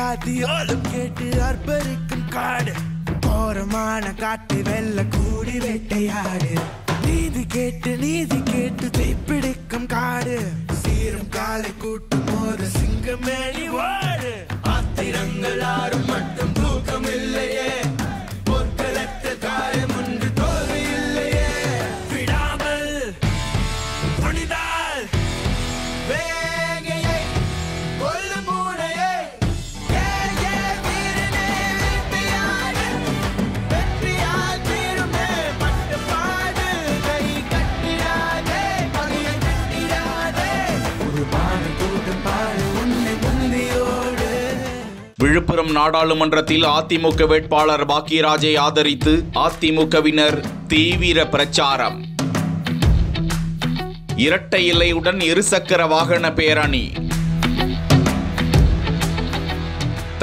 ஆதியோலம் கேட்டு அர்ப்பரிக்கும் காடு கோரமான காட்டு வெள்ள கூடி வேட்டையாடு நீதி கேட்டு தீப்பிடிக்கும் காடு சீரும் காலை கூட்டும் போது சிங்கமேனி வாடு ஆத்திரங்கள் ஆறும் மட்டும் தூக்கம் இல்லையே பொற்களத்தில் காயம் ஒன்று தோல்வி இல்லையே விடாமல் துணிந்தால் வேகையை கொல்லும் பூனையை வீரனே வெற்றியாடு வெற்றியால் தீருமே பட்டுப்பாடு கை கட்டிடாதே பகையை கட்டிடாதே ஒரு பாடு கூட்டம் பாடு உன்னை முந்தியோடு. விழுப்புரம் நாடாளுமன்றத்தில் அதிமுக வேட்பாளர் பாக்கியராஜை ஆதரித்து அதிமுகவினர் தீவிர பிரச்சாரம். இரட்டை இலையுடன் இருசக்கர வாகன பேரணி.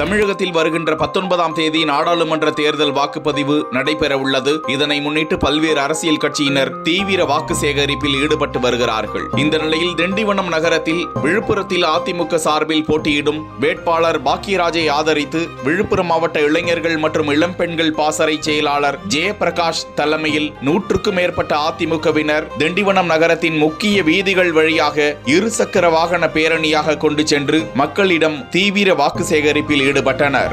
தமிழகத்தில் வருகின்ற 19ஆம் தேதி நாடாளுமன்ற தேர்தல் வாக்குப்பதிவு நடைபெற உள்ளது. இதனை முன்னிட்டு பல்வேறு அரசியல் கட்சியினர் தீவிர வாக்கு சேகரிப்பில் ஈடுபட்டு வருகிறார்கள். இந்த நிலையில் திண்டிவனம் நகரத்தில் விழுப்புரத்தில் அதிமுக சார்பில் போட்டியிடும் வேட்பாளர் பாக்கியராஜை ஆதரித்து விழுப்புரம் மாவட்ட இளைஞர்கள் மற்றும் இளம்பெண்கள் பாசறை செயலாளர் ஜெயபிரகாஷ் தலைமையில் 100க்கும் மேற்பட்ட அதிமுகவினர் திண்டிவனம் நகரத்தின் முக்கிய வீதிகள் வழியாக இருசக்கர வாகன பேரணியாக கொண்டு சென்று மக்களிடம் தீவிர வாக்கு சேகரிப்பில் ஈடுபட்டனர்.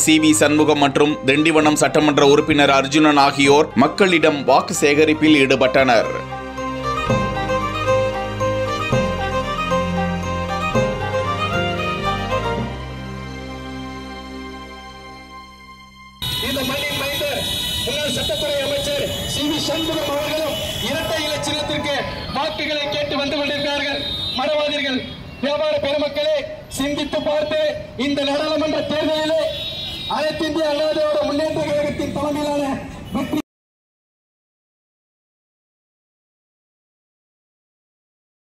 சி.வி. சண்முகம் மற்றும் திண்டிவனம் சட்டமன்ற உறுப்பினர் அர்ஜுனன் ஆகியோர் மக்களிடம் வாக்கு சேகரிப்பில் ஈடுபட்டனர். இந்த மண்ணின் மைந்தர் முன்னாள் சட்டத்துறை அமைச்சர் சி.வி. சண்முகம் அவர்களும் இரட்டை இலை சின்னத்திற்கு வாக்குகளை கேட்டு வந்து கொண்டிருக்கிறார்கள். மறவாதீர்கள் வியாபார பெருமக்களே, சிந்தித்து பார்த்து இந்த நாடாளுமன்ற தேர்தலிலே அனைத்து இந்திய அண்ணா திராவிட முன்னேற்ற கழக